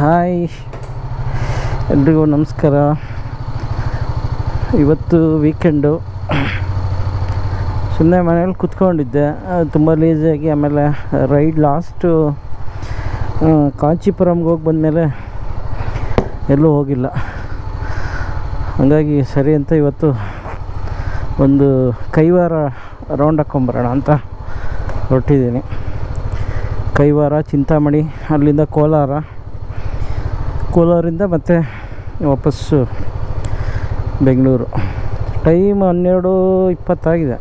Hi, ಎಲ್ರಿಗೂ ನಮಸ್ಕಾರ. ಇವತ್ತು ವೀಕೆಂಡು. ಸುಮ್ಮನೆ ಮನೇಲಿ ಕೂತ್ಕೊಂಡಿದ್ದೆ, ತುಂಬ ಲೇಜಿಯಾಗಿ. ಆಮೇಲೆ ರೈಡ್ ಲಾಸ್ಟು ಕಾಂಚೀಪುರಂಗೆ ಹೋಗಿ ಬಂದಮೇಲೆ ಎಲ್ಲೂ ಹೋಗಿಲ್ಲ. ಹಾಗಾಗಿ ಸರಿ ಅಂತ ಇವತ್ತು ಒಂದು ಕೈವಾರ ರೌಂಡ್ ಹಾಕ್ಕೊಂಬರೋಣ ಅಂತ ಹೊರಟಿದ್ದೀನಿ. ಕೈವಾರ, ಚಿಂತಾಮಣಿ, ಅಲ್ಲಿಂದ ಕೋಲಾರಿಂದ ಮತ್ತೆ ವಾಪಸ್ಸು ಬೆಂಗಳೂರು. ಟೈಮ್ 12:20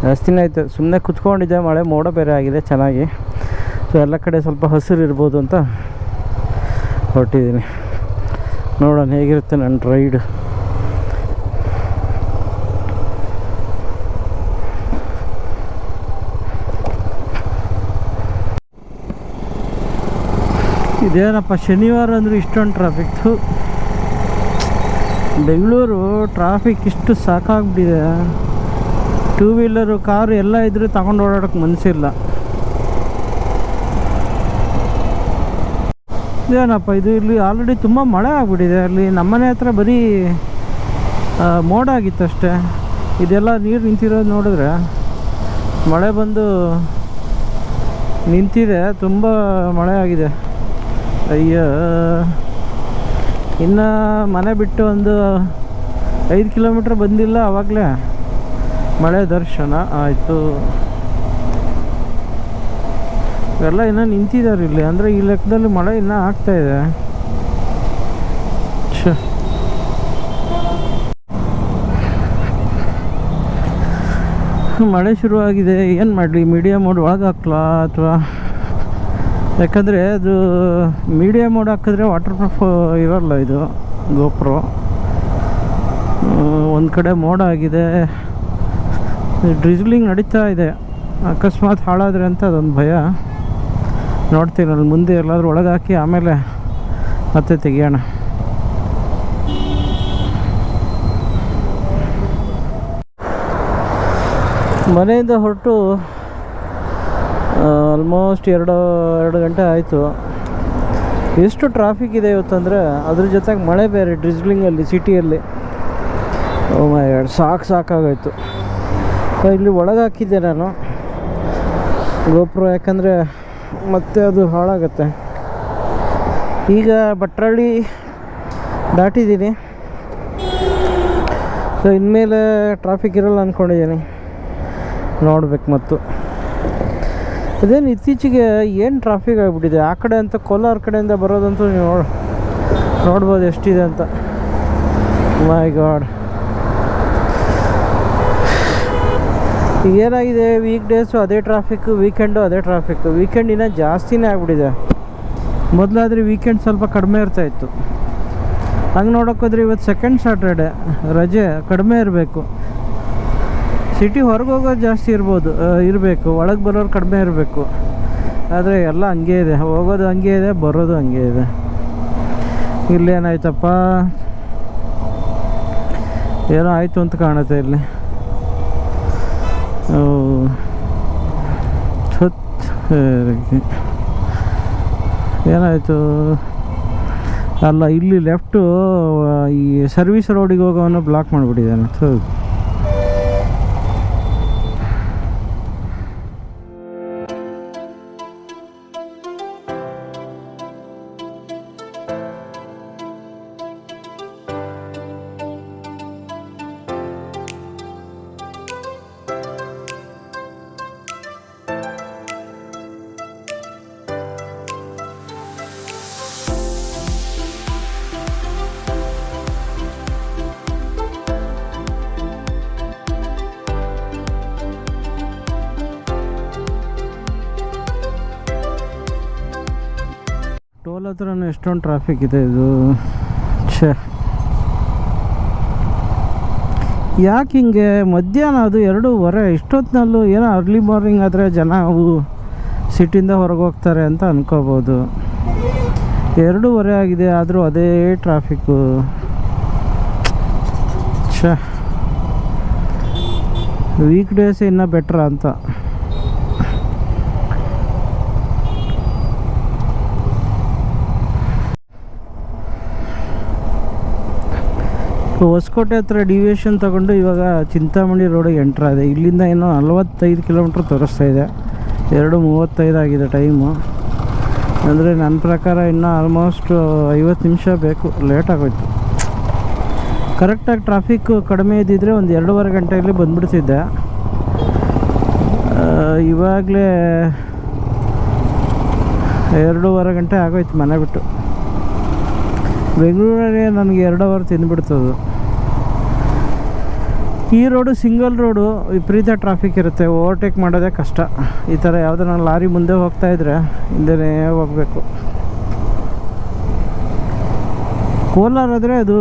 ಜಾಸ್ತಿನೇ ಆಯಿತು. ಸುಮ್ಮನೆ ಕುತ್ಕೊಂಡಿದ್ದೆ, ಮಳೆ ಮೋಡ ಬೇರೆ ಆಗಿದೆ ಚೆನ್ನಾಗಿ. ಸೊ ಎಲ್ಲ ಕಡೆ ಸ್ವಲ್ಪ ಹಸಿರು ಇರ್ಬೋದು ಅಂತ ಹೊರಟಿದ್ದೀನಿ. ನೋಡೋಣ ಹೇಗಿರುತ್ತೆ ನನ್ನ ರೈಡ್. ಇದೇನಪ್ಪ ಶನಿವಾರ ಅಂದರೆ ಇಷ್ಟೊಂದು ಟ್ರಾಫಿಕ್ಕು. ಬೆಂಗಳೂರು ಟ್ರಾಫಿಕ್ ಇಷ್ಟು ಸಾಕಾಗ್ಬಿಟ್ಟಿದೆ. ಟೂ ವೀಲರು, ಕಾರು ಎಲ್ಲ ಇದ್ರೂ ತಗೊಂಡು ಓಡಾಡೋಕ್ಕೆ ಮನಸ್ಸಿಲ್ಲ. ಇದೇನಪ್ಪ ಇದು, ಇಲ್ಲಿ ಆಲ್ರೆಡಿ ತುಂಬ ಮಳೆ ಆಗ್ಬಿಟ್ಟಿದೆ. ಅಲ್ಲಿ ನಮ್ಮನೆ ಹತ್ರ ಬರೀ ಮೋಡ ಆಗಿತ್ತು ಅಷ್ಟೇ. ಇದೆಲ್ಲ ನೀರು ನಿಂತಿರೋದು ನೋಡಿದ್ರೆ ಮಳೆ ಬಂದು ನಿಂತಿದೆ, ತುಂಬ ಮಳೆ ಆಗಿದೆ. ಅಯ್ಯೋ, ಇನ್ನು ಮನೆ ಬಿಟ್ಟು ಒಂದು 5 ಕಿಲೋಮೀಟ್ರ್ ಬಂದಿಲ್ಲ, ಆವಾಗಲೇ ಮಳೆ ದರ್ಶನ ಆಯಿತು. ಎಲ್ಲ ಇನ್ನೂ ನಿಂತಿದ್ದಾರೆ ಇಲ್ಲಿ, ಅಂದರೆ ಈ ಲೆಕ್ಕದಲ್ಲಿ ಮಳೆ ಇನ್ನೂ ಆಗ್ತಾಯಿದೆ. ಮಳೆ ಶುರುವಾಗಿದೆ. ಏನು ಮಾಡಲಿ, ಮೀಡಿಯಮ್ ಮೋಡ್ ಒಳಗೆ ಹಾಕ್ಲಾ ಅಥವಾ, ಯಾಕಂದರೆ ಅದು ಮೀಡಿಯಮ್ ಮೋಡ್ ಹಾಕಿದ್ರೆ ವಾಟರ್ ಪ್ರೂಫ್ ಇರೋಲ್ಲ ಇದು ಗೋಪ್ರೋ. ಒಂದು ಕಡೆ ಮೋಡ ಆಗಿದೆ, ಡ್ರಿಜ್ಲಿಂಗ್ ನಡೀತಾ ಇದೆ. ಅಕಸ್ಮಾತ್ ಹಾಳಾದರೆ ಅಂತ ಅದೊಂದು ಭಯ. ನೋಡ್ತೀನಿ ಅಲ್ಲಿ ಮುಂದೆ ಎಲ್ಲಾದರೂ ಒಳಗೆ ಹಾಕಿ ಆಮೇಲೆ ಮತ್ತೆ ತೆಗಿಯೋಣ. ಮನೆಯಿಂದ ಹೊರಟು ಆಲ್ಮೋಸ್ಟ್ ಎರಡು ಗಂಟೆ ಆಯಿತು. ಎಷ್ಟು ಟ್ರಾಫಿಕ್ ಇದೆ ಇವತ್ತಂದರೆ, ಅದ್ರ ಜೊತೆಗೆ ಮಳೆ ಬೇರೆ ಡ್ರಿಜ್ಲಿಂಗಲ್ಲಿ ಸಿಟಿಯಲ್ಲಿ. ಓ ಮೈ ಗಾಡ್, ಸಾಕಾಗೋಯ್ತು. ಇಲ್ಲಿ ಒಳಗೆ ಹಾಕಿದ್ದೆ ನಾನು ಗೋಪ್ರೋ, ಯಾಕಂದರೆ ಮತ್ತೆ ಅದು ಹಾಳಾಗತ್ತೆ. ಈಗ ಭಟ್ರಳ್ಳಿ ದಾಟಿದ್ದೀನಿ. ಸೊ ಇನ್ಮೇಲೆ ಟ್ರಾಫಿಕ್ ಇರೋಲ್ಲ ಅಂದ್ಕೊಂಡಿದ್ದೀನಿ, ನೋಡ್ಬೇಕು. ಮತ್ತು ಅದೇನು ಇತ್ತೀಚೆಗೆ ಏನು ಟ್ರಾಫಿಕ್ ಆಗಿಬಿಟ್ಟಿದೆ. ಆ ಕಡೆ ಅಂತ ಕೋಲಾರ ಕಡೆಯಿಂದ ಬರೋದಂತೂ ನೀವು ನೋಡ್ಬೋದು ಎಷ್ಟಿದೆ ಅಂತ. ಮೈ ಗಾಡ್, ಈಗ ಏನಾಗಿದೆ, ವೀಕ್ ಡೇಸು ಅದೇ ಟ್ರಾಫಿಕ್ಕು, ವೀಕೆಂಡು ಅದೇ ಟ್ರಾಫಿಕ್ಕು. ವೀಕೆಂಡ್ ಇನ್ನೂ ಜಾಸ್ತಿನೇ ಆಗಿಬಿಟ್ಟಿದೆ. ಮೊದಲಾದರೆ ವೀಕೆಂಡ್ ಸ್ವಲ್ಪ ಕಡಿಮೆ ಇರ್ತಾಯಿತ್ತು. ಹಂಗೆ ನೋಡೋಕ್ಕೋದ್ರೆ ಇವತ್ತು ಸೆಕೆಂಡ್ ಸ್ಯಾಟರ್ಡೆ, ರಜೆ ಕಡಿಮೆ ಇರಬೇಕು. ಸಿಟಿ ಹೊರಗೆ ಹೋಗೋದು ಜಾಸ್ತಿ ಇರಬೇಕು, ಒಳಗೆ ಬರೋರು ಕಡಿಮೆ ಇರಬೇಕು. ಆದರೆ ಎಲ್ಲ ಹಂಗೆ ಇದೆ, ಹೋಗೋದು ಹಂಗೆ ಇದೆ, ಬರೋದು ಹಂಗೆ ಇದೆ. ಇಲ್ಲೇನಾಯ್ತಪ್ಪ, ಏನೋ ಆಯಿತು ಅಂತ ಕಾಣುತ್ತೆ ಇಲ್ಲಿ. ಏನಾಯಿತು ಅಲ್ಲ, ಇಲ್ಲಿ ಲೆಫ್ಟು ಈ ಸರ್ವಿಸ್ ರೋಡಿಗೆ ಹೋಗೋವನ್ನು ಬ್ಲಾಕ್ ಮಾಡಿಬಿಟ್ಟಿದ್ದಾನೆ. ಟೋಲ್ ಹತ್ರನೂ ಎಷ್ಟೊಂದು ಟ್ರಾಫಿಕ್ ಇದೆ. ಇದು ಯಾಕೆ ಹಿಂಗೆ? ಮಧ್ಯಾಹ್ನ ಅದು 2:15 ಇಷ್ಟೊತ್ತಿನಲ್ಲೂ ಏನೋ ಅರ್ಲಿ ಮಾರ್ನಿಂಗ್ ಆದರೆ ಜನ ಅವು ಸಿಟಿಯಿಂದ ಹೊರಗೆ ಹೋಗ್ತಾರೆ ಅಂತ ಅನ್ಕೋಬೋದು. 2:15 ಆಗಿದೆ, ಆದರೂ ಅದೇ ಟ್ರಾಫಿಕ್ಕು. ವೀಕ್ ಡೇಸ್ ಇನ್ನೂ ಬೆಟ್ರ ಅಂತ. ಹೊಸಕೋಟೆ ಹತ್ರ ಡಿವಿಯೇಷನ್ ತಗೊಂಡು ಇವಾಗ ಚಿಂತಾಮಣಿ ರೋಡಿಗೆ ಎಂಟ್ರ್ ಆಗಿದೆ. ಇಲ್ಲಿಂದ ಇನ್ನೂ 45 ಕಿಲೋಮೀಟ್ರ್ ತೋರಿಸ್ತಾ ಇದೆ. 2:35 ಆಗಿದೆ ಟೈಮು. ಅಂದರೆ ನನ್ನ ಪ್ರಕಾರ ಇನ್ನೂ ಆಲ್ಮೋಸ್ಟ್ 50 ನಿಮಿಷ ಬೇಕು, ಲೇಟ್ ಆಗೋಯ್ತು. ಕರೆಕ್ಟಾಗಿ ಟ್ರಾಫಿಕ್ ಕಡಿಮೆ ಇದ್ದಿದ್ರೆ ಒಂದು 2.5 ಗಂಟೆಯಲ್ಲಿ ಬಂದುಬಿಡ್ತಿದ್ದೆ. ಇವಾಗಲೇ 2.5 ಗಂಟೆ ಆಗೋಯ್ತು ಮನೆ ಬಿಟ್ಟು. ಬೆಂಗಳೂರಲ್ಲಿ ನನಗೆ 2 ಅವರ್ ತಿಂದುಬಿಡ್ತದು. ಈ ರೋಡು ಸಿಂಗಲ್ ರೋಡು, ವಿಪರೀತ ಟ್ರಾಫಿಕ್ ಇರುತ್ತೆ, ಓವರ್ಟೇಕ್ ಮಾಡೋದೇ ಕಷ್ಟ. ಈ ಥರ ಯಾವುದೋ ನಾನು ಲಾರಿ ಮುಂದೆ ಹೋಗ್ತಾಯಿದ್ರೆ ಹಿಂದೆನೇ ಹೋಗಬೇಕು. ಕೋಲಾರ ಆದರೆ ಅದು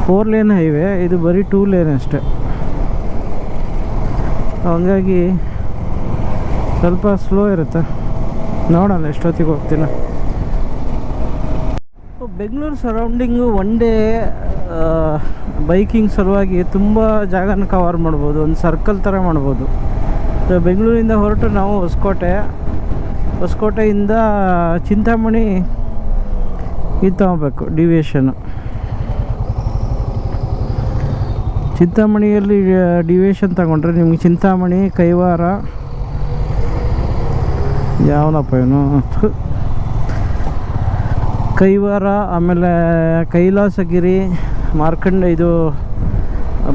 4 ಲೇನ್ ಹೈವೇ, ಇದು ಬರೀ 2 ಲೇನ್ ಅಷ್ಟೆ. ಹಂಗಾಗಿ ಸ್ವಲ್ಪ ಸ್ಲೋ ಇರುತ್ತೆ. ನೋಡೋಣ ಎಷ್ಟೊತ್ತಿಗೆ ಹೋಗ್ತೀನಿ. Bengaluru surrounding one day biking ಸಲುವಾಗಿ ತುಂಬ ಜಾಗನ ಕವರ್ ಮಾಡ್ಬೋದು, ಒಂದು ಸರ್ಕಲ್ ಥರ ಮಾಡ್ಬೋದು. ಬೆಂಗಳೂರಿಂದ ಹೊರಟು ನಾವು ಹೊಸಕೋಟೆಯಿಂದ ಚಿಂತಾಮಣಿ ಇದು ತಗೋಬೇಕು ಡಿವಿಯೇಷನ್ನು. ಚಿಂತಾಮಣಿಯಲ್ಲಿ ಡಿವಿಯೇಷನ್ ತಗೊಂಡ್ರೆ ನಿಮ್ಗೆ ಚಿಂತಾಮಣಿ, ಕೈವಾರ, ಯಾವನಪ್ಪ ಇವನು ಕೈವಾರ, ಆಮೇಲೆ ಕೈಲಾಸಗಿರಿ, ಮಾರ್ಕಂಡ, ಇದು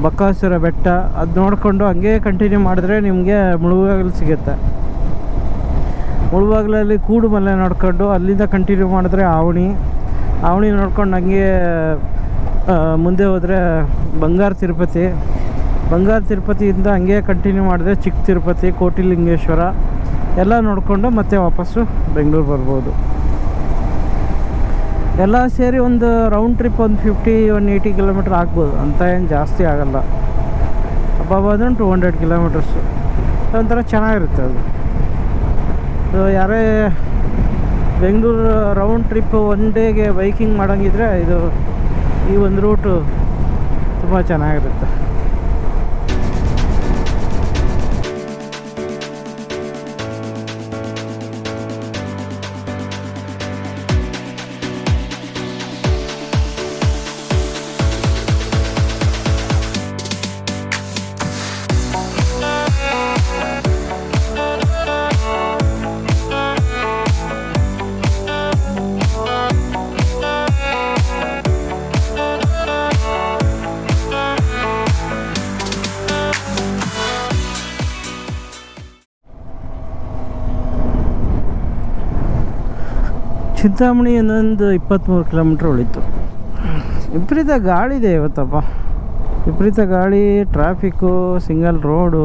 ಬಕಾಸುರ ಬೆಟ್ಟ, ಅದು ನೋಡಿಕೊಂಡು ಹಂಗೆ ಕಂಟಿನ್ಯೂ ಮಾಡಿದ್ರೆ ನಿಮಗೆ ಮುಳುಬಾಗಿಲು ಸಿಗುತ್ತೆ. ಮುಳುಬಾಗಿಲಲ್ಲಿ ಕೂಡುಮಲೆ ನೋಡ್ಕೊಂಡು ಅಲ್ಲಿಂದ ಕಂಟಿನ್ಯೂ ಮಾಡಿದ್ರೆ ಆವಣಿ ನೋಡ್ಕೊಂಡು ಹಂಗೆ ಮುಂದೆ ಹೋದರೆ ಬಂಗಾರ ತಿರುಪತಿಯಿಂದ ಹಂಗೆ ಕಂಟಿನ್ಯೂ ಮಾಡಿದ್ರೆ ಚಿಕ್ಕ ತಿರುಪತಿ, ಕೋಟಿಲಿಂಗೇಶ್ವರ ಎಲ್ಲ ನೋಡಿಕೊಂಡು ಮತ್ತೆ ವಾಪಸ್ಸು ಬೆಂಗಳೂರು ಬರ್ಬೋದು. ಎಲ್ಲ ಸೇರಿ ಒಂದು ರೌಂಡ್ ಟ್ರಿಪ್ ಒಂದು 50-180 ಕಿಲೋಮೀಟ್ರ್ ಆಗ್ಬೋದು, ಅಂತ ಏನು ಜಾಸ್ತಿ ಆಗೋಲ್ಲ. ಹಬ್ಬ 200 ಕಿಲೋಮೀಟರ್ಸು ಒಂಥರ ಚೆನ್ನಾಗಿರುತ್ತೆ ಅದು. ಸೊ ಯಾರೇ ಬೆಂಗಳೂರು ರೌಂಡ್ ಟ್ರಿಪ್ ಒನ್ ಡೇಗೆ ಬೈಕಿಂಗ್ ಮಾಡೋಂಗಿದ್ರೆ ಈ ಒಂದು ರೂಟು ತುಂಬ ಚೆನ್ನಾಗಿರುತ್ತೆ. ಚಿಂತಾಮಣಿ ಇನ್ನೊಂದು 23 ಕಿಲೋಮೀಟ್ರ್ ಉಳಿತು. ವಿಪರೀತ ಗಾಳಿ ಇದೆ ಇವತ್ತಪ್ಪ, ವಿಪರೀತ ಗಾಳಿ, ಟ್ರಾಫಿಕ್ಕು, ಸಿಂಗಲ್ ರೋಡು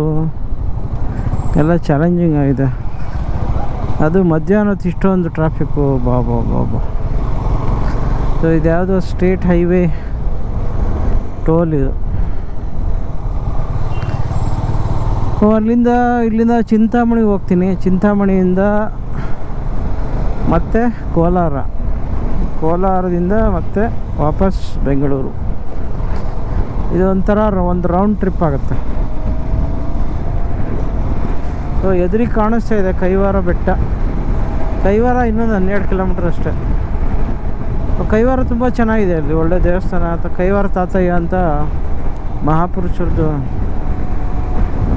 ಎಲ್ಲ ಚಾಲೆಂಜಿಂಗ್ ಆಗಿದೆ. ಅದು ಮಧ್ಯಾಹ್ನದ ಇಷ್ಟೊಂದು ಟ್ರಾಫಿಕ್ಕು, ಬಾಬಾ. ಸೊ ಇದ್ಯಾವುದೋ ಸ್ಟೇಟ್ ಹೈವೇ ಟೋಲ್ ಇದು. ಇಲ್ಲಿಂದ ಚಿಂತಾಮಣಿಗೆ ಹೋಗ್ತೀನಿ. ಚಿಂತಾಮಣಿಯಿಂದ ಮತ್ತೆ ಕೋಲಾರದಿಂದ ಮತ್ತೆ ವಾಪಸ್ ಬೆಂಗಳೂರು. ಇದು ಒಂಥರ ಒಂದು ರೌಂಡ್ ಟ್ರಿಪ್ ಆಗುತ್ತೆ. ಸೊ ಎದುರಿಗೆ ಕಾಣಿಸ್ತಾ ಇದೆ ಕೈವಾರ ಬೆಟ್ಟ. ಕೈವಾರ ಇನ್ನೊಂದು 12 ಕಿಲೋಮೀಟ್ರ್ ಅಷ್ಟೇ. ಕೈವಾರ ತುಂಬ ಚೆನ್ನಾಗಿದೆ, ಅಲ್ಲಿ ಒಳ್ಳೆ ದೇವಸ್ಥಾನ. ಕೈವಾರ ತಾತಯ್ಯ ಅಂತ ಮಹಾಪುರುಷರದ್ದು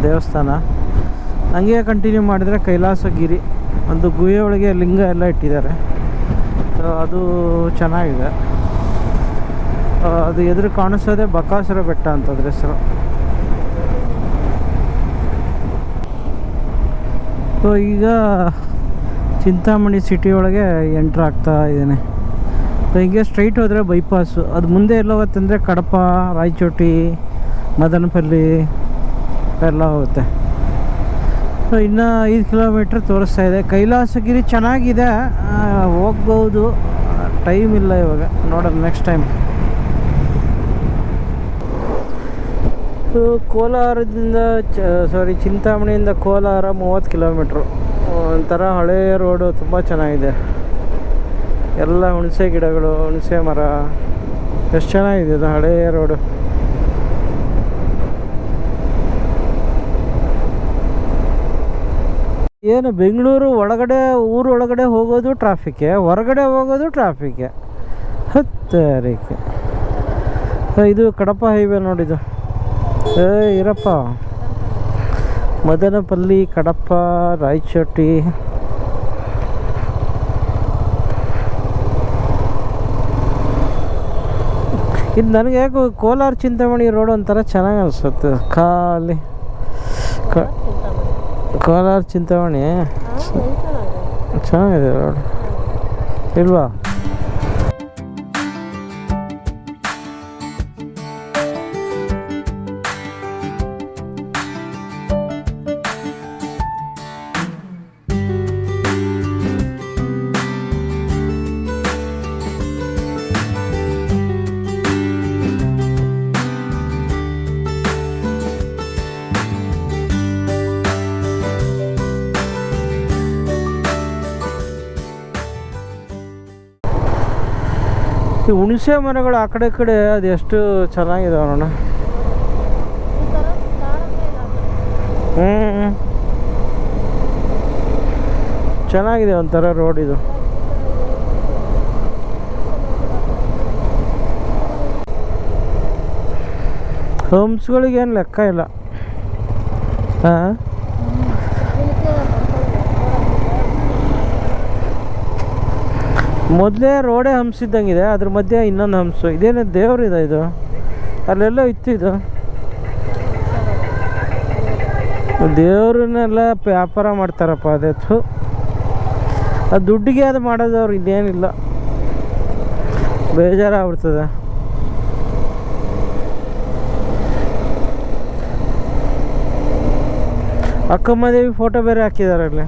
ದೇವಸ್ಥಾನ. ಹಂಗೆ ಕಂಟಿನ್ಯೂ ಮಾಡಿದರೆ ಕೈಲಾಸಗಿರಿ, ಒಂದು ಗುಹೆ ಒಳಗೆ ಲಿಂಗ ಎಲ್ಲ ಇಟ್ಟಿದ್ದಾರೆ. ಸೊ ಅದು ಚೆನ್ನಾಗಿದೆ. ಅದು ಎದುರು ಕಾಣಿಸೋದೆ ಬಕಾಸುರ ಬೆಟ್ಟ ಅಂತ ಅದ್ರ ಹೆಸರು. ಸೊ ಈಗ ಚಿಂತಾಮಣಿ ಸಿಟಿ ಒಳಗೆ ಎಂಟ್ರ್ ಆಗ್ತಾ ಇದ್ದೇನೆ. ಸೊ ಹಿಂಗೆ ಸ್ಟ್ರೈಟ್ ಹೋದರೆ ಬೈಪಾಸು. ಅದು ಮುಂದೆ ಎಲ್ಲ ಹೋಗುತ್ತಂದರೆ ಕಡಪ, ರಾಯಚೋಟಿ, ಮದನಪಲ್ಲಿ ಎಲ್ಲ ಹೋಗುತ್ತೆ. ಸೊ ಇನ್ನು 5 ಕಿಲೋಮೀಟ್ರ್ ತೋರಿಸ್ತಾ ಇದೆ. ಕೈಲಾಸಗಿರಿ ಚೆನ್ನಾಗಿದೆ, ಹೋಗ್ಬೋದು. ಟೈಮ್ ಇಲ್ಲ ಇವಾಗ, ನೋಡೋಣ ನೆಕ್ಸ್ಟ್ ಟೈಮ್. ಕೋಲಾರದಿಂದ ಚಿಂತಾಮಣಿಯಿಂದ ಕೋಲಾರ 30 ಕಿಲೋಮೀಟ್ರು. ಒಂಥರ ಹಳೆಯ ರೋಡು, ತುಂಬ ಚೆನ್ನಾಗಿದೆ. ಎಲ್ಲ ಹುಣಸೆ ಗಿಡಗಳು, ಹುಣಸೆ ಮರ, ಎಷ್ಟು ಚೆನ್ನಾಗಿದೆ ಅದು ಹಳೆಯ ರೋಡು. ಏನು ಬೆಂಗಳೂರು ಒಳಗಡೆ, ಊರೊಳಗಡೆ ಹೋಗೋದು ಟ್ರಾಫಿಕ್ಕೆ, ಹೊರಗಡೆ ಹೋಗೋದು ಟ್ರಾಫಿಕ್ಕೆ. ಹತ್ತರಿಕೆ ಇದು ಕಡಪ ಹೈವೇ ನೋಡಿದ್ದು. ಇರಪ್ಪ, ಮದನಪಲ್ಲಿ, ಕಡಪ, ರಾಯಚೋಟಿ. ಇದು ನನಗೆ ಯಾಕೋ ಕೋಲಾರ ಚಿಂತಾಮಣಿ ರೋಡ್ ಒಂಥರ ಚೆನ್ನಾಗಿ ಅನಿಸುತ್ತೆ. ಖಾಲಿ ಕೋಲಾರ ಚಿಂತಾಮಣಿ ಚೆನ್ನಾಗಿದೆ ರೋಡ್ ಇಲ್ವಾ? ಈ ಹುಣಸೆ ಮರಗಳು ಆ ಕಡೆ ಕಡೆ ಅದು ಎಷ್ಟು ಚೆನ್ನಾಗಿದೆ ನೋಡೋಣ. ಚೆನ್ನಾಗಿದೆ ಒಂಥರ ರೋಡ್ ಇದು. ಹೋಮ್ಸ್ಗಳಿಗೇನು ಲೆಕ್ಕ ಇಲ್ಲ. ಹಾಂ, ಮೊದಲೇ ರೋಡೇ ಹಂಸಿದ್ದಂಗಿದೆ, ಅದ್ರ ಮಧ್ಯೆ ಇನ್ನೊಂದು ಹಂಸು. ಇದೇನು ದೇವ್ರಿದೆ ಇದು? ಅಲ್ಲೆಲ್ಲ ಇತ್ತು ಇದು. ದೇವ್ರನ್ನೆಲ್ಲ ವ್ಯಾಪಾರ ಮಾಡ್ತಾರಪ್ಪ. ಅದೇತು ಅದು ದುಡ್ಡಿಗೆ ಅದು ಮಾಡೋದವ್ರು, ಇದೇನಿಲ್ಲ. ಬೇಜಾರಾಗ್ಬಿಡ್ತದೆ. ಅಕ್ಕಮ್ಮದೇವಿ ಫೋಟೋ ಬೇರೆ ಹಾಕಿದ್ದಾರೆ ಅಲ್ಲಿ.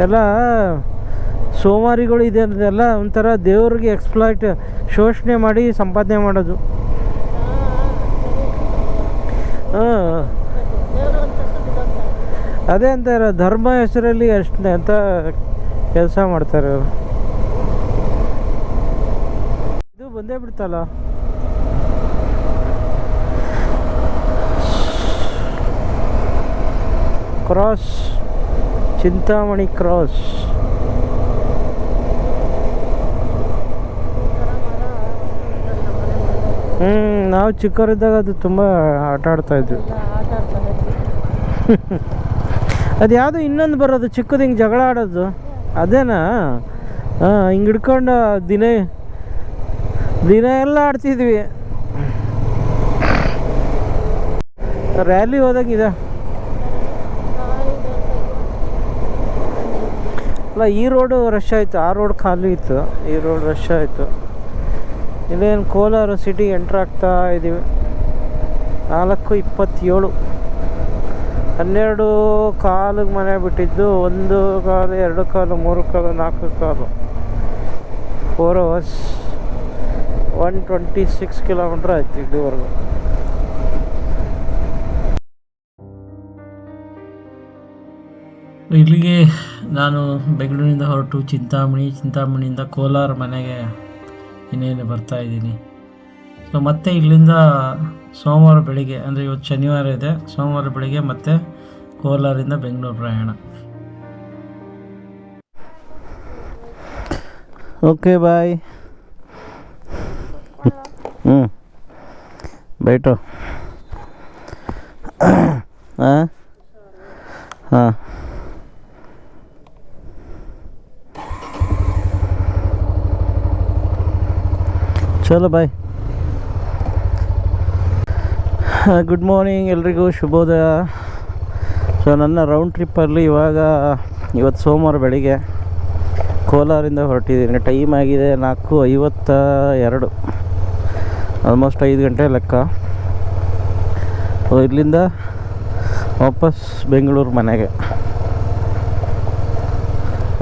ಎಲ್ಲ ಸೋಮಾರಿಗಳು ಇದೆ ಎಲ್ಲ ಒಂಥರ ದೇವ್ರಿಗೆ ಎಕ್ಸ್ಪ್ಲಾಯ್ಟ್, ಶೋಷಣೆ ಮಾಡಿ ಸಂಪಾದನೆ ಮಾಡೋದು. ಹಾಂ, ಅದೇ ಅಂತಾರೆ ಧರ್ಮ ಹೆಸರಲ್ಲಿ ಅಷ್ಟೇ ಅಂತ ಕೆಲಸ ಮಾಡ್ತಾರೆ ಅವರು. ಇದು ಬಂದೇ ಬಿಡ್ತಲ್ಲ. Cross, Chintamani cross. ನಾವು ಚಿಕ್ಕವರಿದ್ದಾಗ ಅದು ತುಂಬ ಆಟ ಆಡ್ತಾ ಇದ್ವಿ. ಅದು ಯಾವುದು ಇನ್ನೊಂದು ಬರೋದು ಚಿಕ್ಕದು, ಹಿಂಗೆ ಜಗಳ ಆಡೋದು, ಅದೇನಾ? ಹಾಂ, ಹಿಂಗೆ ಹಿಡ್ಕೊಂಡು ದಿನ ಎಲ್ಲ ಆಡ್ತಿದ್ವಿ. ರ್ಯಾಲಿ ಹೋದಾಗಿದೆ ಅಲ್ಲ. ಈ ರೋಡು ರಶ್ ಆಯಿತು, ಆ ರೋಡ್ ಖಾಲಿ ಇತ್ತು, ಈ ರೋಡ್ ರಶ್ ಆಯಿತು. ಇಲ್ಲೇನು ಕೋಲಾರ ಸಿಟಿ ಎಂಟ್ರ್ ಆಗ್ತಾ ಇದ್ದೀವಿ. 4:27, 12:15 ಮನೆ ಬಿಟ್ಟಿದ್ದು. 1:15, 2:15, 3:15, 4:15, 4 hours, 126 ಕಿಲೋಮೀಟ್ರ್ ಆಯ್ತು ಇಲ್ಲಿವರೆಗೂ. ಇಲ್ಲಿಗೆ ನಾನು ಬೆಂಗಳೂರಿನಿಂದ ಹೊರಟು ಚಿಂತಾಮಣಿಯಿಂದ ಕೋಲಾರ ಮನೆಗೆ ಇನ್ನೇನು ಬರ್ತಾಯಿದ್ದೀನಿ. ಸೊ ಮತ್ತೆ ಇಲ್ಲಿಂದ ಸೋಮವಾರ ಬೆಳಿಗ್ಗೆ, ಅಂದರೆ ಇವತ್ತು ಶನಿವಾರ ಇದೆ, ಸೋಮವಾರ ಬೆಳಿಗ್ಗೆ ಮತ್ತೆ ಕೋಲಾರಿಂದ ಬೆಂಗಳೂರು ಪ್ರಯಾಣ. ಓಕೆ, ಬಾಯ್. बैठो. हाँ हाँ, ಚಲೋ ಬಾಯ್. ಗುಡ್ ಮಾರ್ನಿಂಗ್ ಎಲ್ರಿಗೂ, ಶುಭೋದಯ. ಸೊ ನನ್ನ ರೌಂಡ್ ಟ್ರಿಪ್ಪಲ್ಲಿ ಇವತ್ತು ಸೋಮವಾರ ಬೆಳಿಗ್ಗೆ ಕೋಲಾರಿಂದ ಹೊರಟಿದ್ದೀನಿ. ಟೈಮ್ ಆಗಿದೆ 4:52, ಆಲ್ಮೋಸ್ಟ್ 5 ಗಂಟೆ ಲೆಕ್ಕ. ಇಲ್ಲಿಂದ ವಾಪಸ್ ಬೆಂಗಳೂರು ಮನೆಗೆ.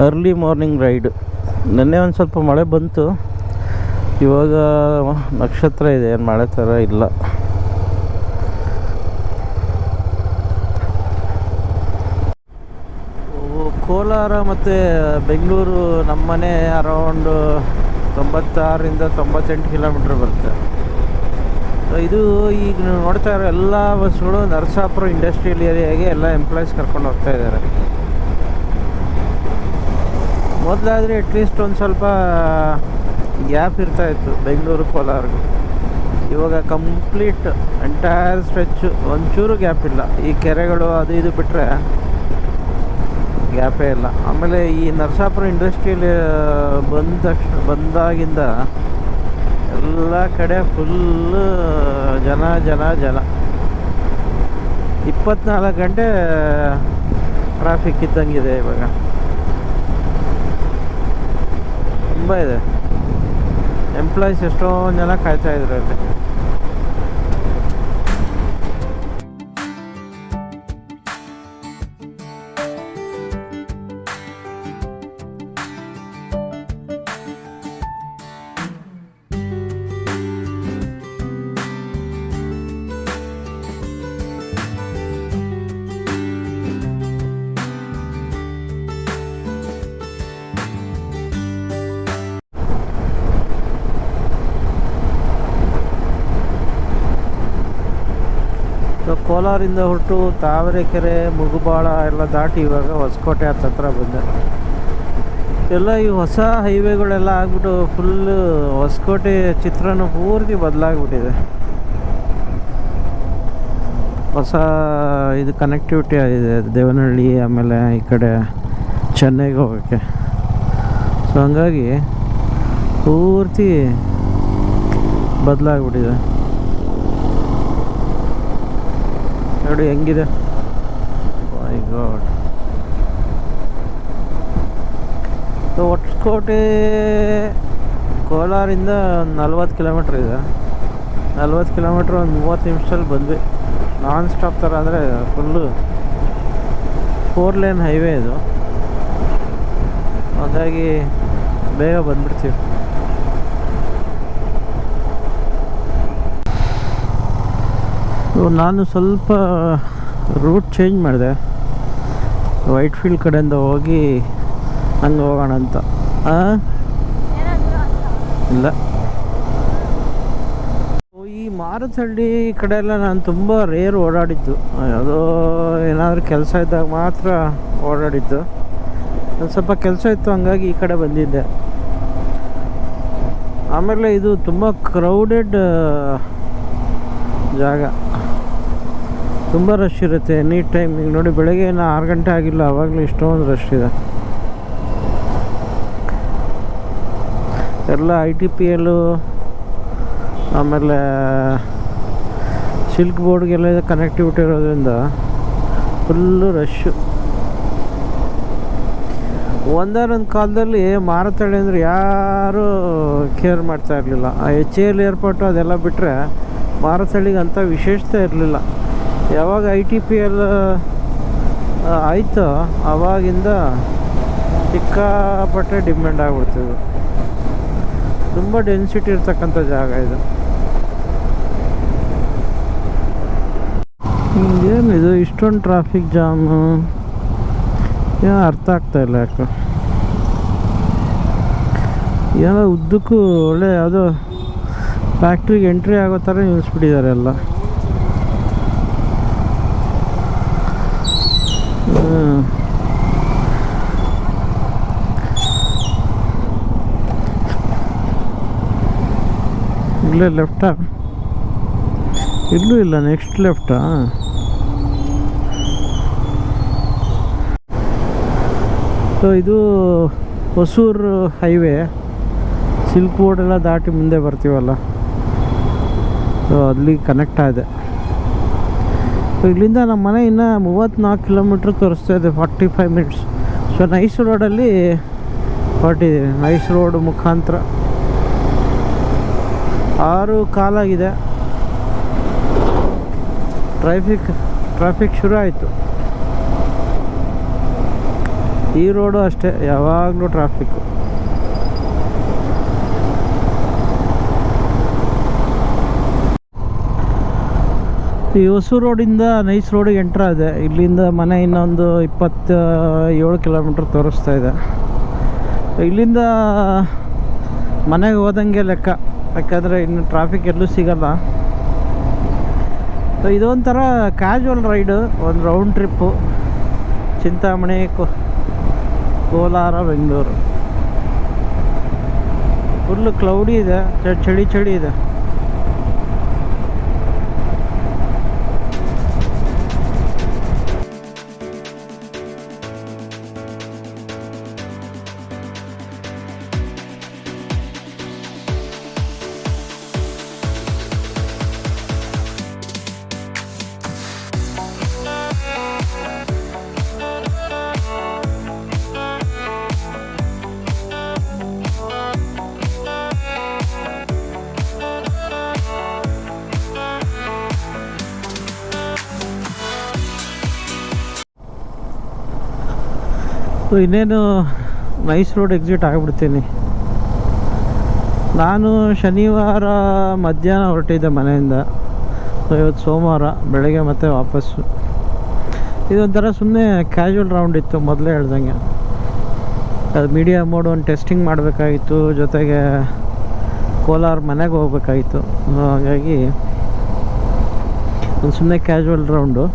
Early morning ride. ನೆನ್ನೆ ಒಂದು ಸ್ವಲ್ಪ ಮಳೆ ಬಂತು, ಇವಾಗ ನಕ್ಷತ್ರ ಇದೆ, ಏನು ಮಳೆ ಥರ ಇಲ್ಲ. ಕೋಲಾರ ಮತ್ತು ಬೆಂಗಳೂರು ನಮ್ಮ ಮನೆ ಅರೌಂಡ್ 96 to 98 ಕಿಲೋಮೀಟ್ರ್ ಬರುತ್ತೆ. ಇದು ಈಗ ನೀವು ನೋಡ್ತಾ ಇರೋ ಎಲ್ಲ ಬಸ್ಗಳು ನರಸಾಪುರ ಇಂಡಸ್ಟ್ರಿಯಲ್ ಏರಿಯಾಗೆ ಎಲ್ಲ ಎಂಪ್ಲಾಯೀಸ್ ಕರ್ಕೊಂಡು ಹೋಗ್ತಾ ಇದ್ದಾರೆ. ಮೊದಲಾದರೆ ಅಟ್ಲೀಸ್ಟ್ ಒಂದು ಸ್ವಲ್ಪ ಗ್ಯಾಪ್ ಇರ್ತಾಯಿತ್ತು ಬೆಂಗಳೂರು ಕೋಲಾರ್ಗೂ. ಇವಾಗ ಕಂಪ್ಲೀಟ್ ಎಂಟೈರ್ ಸ್ಟ್ರೆಚ್ ಒಂಚೂರು ಗ್ಯಾಪ್ ಇಲ್ಲ. ಈ ಕೆರೆಗಳು ಅದು ಇದು ಬಿಟ್ಟರೆ ಗ್ಯಾಪೇ ಇಲ್ಲ. ಆಮೇಲೆ ಈ ನರಸಾಪುರ ಇಂಡಸ್ಟ್ರಿಯಲ್ ಬಂದಾಗಿಂದ ಎಲ್ಲ ಕಡೆ ಫುಲ್ಲು ಜನ ಜನ ಜನ. 24 ಗಂಟೆ ಟ್ರಾಫಿಕ್ ಇದ್ದಂಗಿದೆ ಇವಾಗ. ತುಂಬ ಇದೆ. ಎಂಪ್ಲಾಯೀಸ್ ಎಷ್ಟೊಂದು ಜನ ಕಾಯ್ತಾಯಿದ್ರು ಅಲ್ಲಿ. ಕೋಲಾರಿಂದ ಹೊರಟು ತಾವರೆಕೆರೆ, ಮುಗುಬಾಳ ಎಲ್ಲ ದಾಟಿ ಇವಾಗ ಹೊಸಕೋಟೆ ಹತ್ರ ಬಂದೆ. ಎಲ್ಲ ಈ ಹೊಸ ಹೈವೇಗಳೆಲ್ಲ ಆಗ್ಬಿಟ್ಟು ಫುಲ್ಲು ಹೊಸಕೋಟೆ ಚಿತ್ರನೂ ಪೂರ್ತಿ ಬದಲಾಗ್ಬಿಟ್ಟಿದೆ. ಹೊಸ ಇದು ಕನೆಕ್ಟಿವಿಟಿ ಆಗಿದೆ ದೇವನಹಳ್ಳಿ, ಆಮೇಲೆ ಈ ಕಡೆ ಚೆನ್ನೈಗೆ ಹೋಗೋಕ್ಕೆ. ಸೊ ಹಂಗಾಗಿ ಪೂರ್ತಿ ಬದಲಾಗ್ಬಿಟ್ಟಿದೆ. ನೋಡಿ ಹೆಂಗಿದೆ. ಮೈ ಗಾಡ್. ಹೊಸಕೋಟೆ ಕೋಲಾರಿಂದ ಒಂದು 40 ಕಿಲೋಮೀಟ್ರ್ ಇದೆ. 40 ಕಿಲೋಮೀಟ್ರ್ ಒಂದು 30 ನಿಮಿಷದಲ್ಲಿ ಬಂದ್ವಿ. ನಾನ್ ಸ್ಟಾಪ್ ಥರ ಅಂದರೆ ಫುಲ್ಲು 4 ಲೇನ್ ಹೈವೇ ಇದು. ಹಾಗಾಗಿ ಬೇಗ ಬಂದ್ಬಿಡ್ತೀವಿ. ನಾನು ಸ್ವಲ್ಪ ರೂಟ್ ಚೇಂಜ್ ಮಾಡಿದೆ. ವೈಟ್ ಫೀಲ್ಡ್ ಕಡೆಯಿಂದ ಹೋಗಿ ಹಂಗೆ ಹೋಗೋಣ ಅಂತ. ಇಲ್ಲ, ಈ ಮಾರತಹಳ್ಳಿ ಕಡೆ ಎಲ್ಲ ನಾನು ತುಂಬ ರೇರ್ ಓಡಾಡಿದ್ದು. ಯಾವುದೋ ಏನಾದರೂ ಕೆಲಸ ಇದ್ದಾಗ ಮಾತ್ರ ಓಡಾಡಿದ್ದು. ಒಂದು ಸ್ವಲ್ಪ ಕೆಲಸ ಇತ್ತು, ಹಂಗಾಗಿ ಈ ಕಡೆ ಬಂದಿದ್ದೆ. ಆಮೇಲೆ ಇದು ತುಂಬ ಕ್ರೌಡೆಡ್ ಜಾಗ, ತುಂಬ ರಶ್ ಇರುತ್ತೆ ಎನಿ ಟೈಮ್. ಈಗ ನೋಡಿ ಬೆಳಗ್ಗೆ ಏನೋ 6 ಗಂಟೆ ಆಗಿಲ್ಲ, ಆವಾಗಲೂ ಇಷ್ಟೊಂದು ರಶ್ ಇದೆ. ಎಲ್ಲ ITPL ಆಮೇಲೆ ಸಿಲ್ಕ್ ಬೋರ್ಡ್ಗೆಲ್ಲ ಕನೆಕ್ಟಿವಿಟಿ ಇರೋದ್ರಿಂದ ಫುಲ್ಲು ರಶ್ಶು. ಒಂದೊಂದು ಕಾಲದಲ್ಲಿ ಮಾರತಹಳ್ಳಿ ಅಂದರೆ ಯಾರೂ ಕೇರ್ ಮಾಡ್ತಾ ಇರಲಿಲ್ಲ. HAL ಏರ್ಪೋರ್ಟು ಅದೆಲ್ಲ ಬಿಟ್ಟರೆ ಮಾರತಹಳ್ಳಿಗೆ ಅಂಥ ವಿಶೇಷತೆ ಇರಲಿಲ್ಲ. ಯಾವಾಗ ITPL ಆಯಿತೋ ಆವಾಗಿಂದ ಸಿಕ್ಕಾಪಟ್ಟೆ ಡಿಮ್ಯಾಂಡ್ ಆಗ್ಬಿಡ್ತಿದ್ದು. ತುಂಬ ಡೆನ್ಸಿಟಿ ಇರ್ತಕ್ಕಂಥ ಜಾಗ ಇದು. ಏನಿದು ಇಷ್ಟೊಂದು ಟ್ರಾಫಿಕ್ ಜಾಮು, ಏನೋ ಅರ್ಥ ಆಗ್ತಾಯಿಲ್ಲ ಯಾಕೆ. ಏನೋ ಉದ್ದಕ್ಕೂ ಒಳ್ಳೆ ಯಾವುದೋ ಫ್ಯಾಕ್ಟ್ರಿಗೆ ಎಂಟ್ರಿ ಆಗೋ ಥರ ನಿಲ್ಲಿಸ್ಬಿಟ್ಟಿದ್ದಾರೆ ಎಲ್ಲ. ಇಲ್ಲೇ ಲೆಫ್ಟಾ? ಇಲ್ಲೂ ಇಲ್ಲ, ನೆಕ್ಸ್ಟ್ ಲೆಫ್ಟಾ? ಸೊ ಇದು ಹೊಸೂರು ಹೈವೇ. ಸಿಲ್ಕ್ ಬೋರ್ಡ್ ಎಲ್ಲ ದಾಟಿ ಮುಂದೆ ಬರ್ತೀವಲ್ಲ, ಸೊ ಅಲ್ಲಿ ಕನೆಕ್ಟ್ ಆಗಿದೆ. ಸೊ ಇಲ್ಲಿಂದ ನಮ್ಮ ಮನೆ ಇನ್ನು 34 ಕಿಲೋಮೀಟ್ರ್ ತೋರಿಸ್ತಾ ಇದೆ, 45 ಮಿನಿಟ್ಸ್. ಸೊ ನೈಸ್ ರೋಡಲ್ಲಿ ಹೊರಟಿದ್ದೀವಿ. ನೈಸ್ ರೋಡ್ ಮುಖಾಂತರ 6:15 ಆಗಿದೆ. ಟ್ರಾಫಿಕ್ ಶುರು ಆಯಿತು. ಈ ರೋಡು ಅಷ್ಟೇ, ಯಾವಾಗಲೂ ಟ್ರಾಫಿಕ್ಕು. ಈ ಹೊಸೂರು ರೋಡಿಂದ ನೈಸ್ ರೋಡಿಗೆ ಎಂಟ್ರ್ ಆದೆ. ಇಲ್ಲಿಂದ ಮನೆ ಇನ್ನೊಂದು 27 ಕಿಲೋಮೀಟ್ರ್ ತೋರಿಸ್ತಾ ಇದೆ. ಇಲ್ಲಿಂದ ಮನೆಗೆ ಹೋದಂಗೆ ಲೆಕ್ಕ, ಯಾಕಂದರೆ ಇನ್ನು ಟ್ರಾಫಿಕ್ ಎಲ್ಲೂ ಸಿಗಲ್ಲ. ಸೊ ಇದೊಂಥರ ಕ್ಯಾಶುವಲ್ ರೈಡು, ಒಂದು round trip Chintamani, Kolar, Bengaluru. Full cloudy ಇದೆ, ಚಳಿ ಚಳಿ ಇದೆ. ಇನ್ನೇನು ನೈಸ್ ರೋಡ್ ಎಕ್ಸಿಟ್ ಆಗಿಬಿಡ್ತೀನಿ. ನಾನು ಶನಿವಾರ ಮಧ್ಯಾಹ್ನ ಹೊರಟಿದ್ದೆ ಮನೆಯಿಂದ. ಇವತ್ತು ಸೋಮವಾರ ಬೆಳಗ್ಗೆ ಮತ್ತೆ ವಾಪಸ್ಸು. ಇದೊಂಥರ ಸುಮ್ಮನೆ ಕ್ಯಾಶುವಲ್ ರೌಂಡ್ ಇತ್ತು, ಮೊದಲೇ ಹೇಳ್ದಂಗೆ. ಅದು ಮೀಡಿಯಾ ಮೋಡ್ ಒಂದು ಟೆಸ್ಟಿಂಗ್ ಮಾಡಬೇಕಾಗಿತ್ತು, ಜೊತೆಗೆ ಕೋಲಾರ ಮನೆಗೆ ಹೋಗ್ಬೇಕಾಗಿತ್ತು. ಹಾಗಾಗಿ ಒಂದು ಸುಮ್ಮನೆ ಕ್ಯಾಶುವಲ್ ರೌಂಡು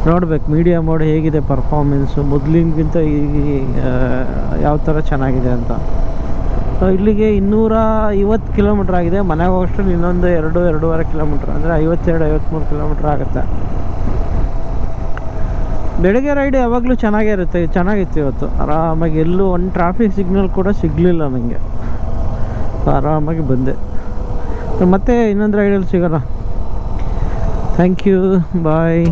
ನೋಡ್ಬೇಕು ಮೀಡಿಯಾ ಮೋಡ್ ಹೇಗಿದೆ ಪರ್ಫಾರ್ಮೆನ್ಸು, ಮೊದಲಿಗಿಂತ ಯಾವ ಥರ ಚೆನ್ನಾಗಿದೆ ಅಂತ. ಇಲ್ಲಿಗೆ 250 ಕಿಲೋಮೀಟ್ರ್ ಆಗಿದೆ. ಮನೆಗೆ ಹೋಗೋಷ್ಟು ಇನ್ನೊಂದು 2-2.5 ಕಿಲೋಮೀಟ್ರ್, ಅಂದರೆ 52-53 ಕಿಲೋಮೀಟ್ರ್ ಆಗುತ್ತೆ. ಬೆಳಗ್ಗೆ ರೈಡ್ ಯಾವಾಗಲೂ ಚೆನ್ನಾಗೇ ಇರುತ್ತೆ. ಚೆನ್ನಾಗಿತ್ತು ಇವತ್ತು. ಆರಾಮಾಗಿ ಎಲ್ಲೂ ಒಂದು ಟ್ರಾಫಿಕ್ ಸಿಗ್ನಲ್ ಕೂಡ ಸಿಗಲಿಲ್ಲ ನನಗೆ. ಆರಾಮಾಗಿ ಬಂದೆ. ಮತ್ತೆ ಇನ್ನೊಂದು ರೈಡಲ್ಲಿ ಸಿಗೋಣ. Thank you, bye.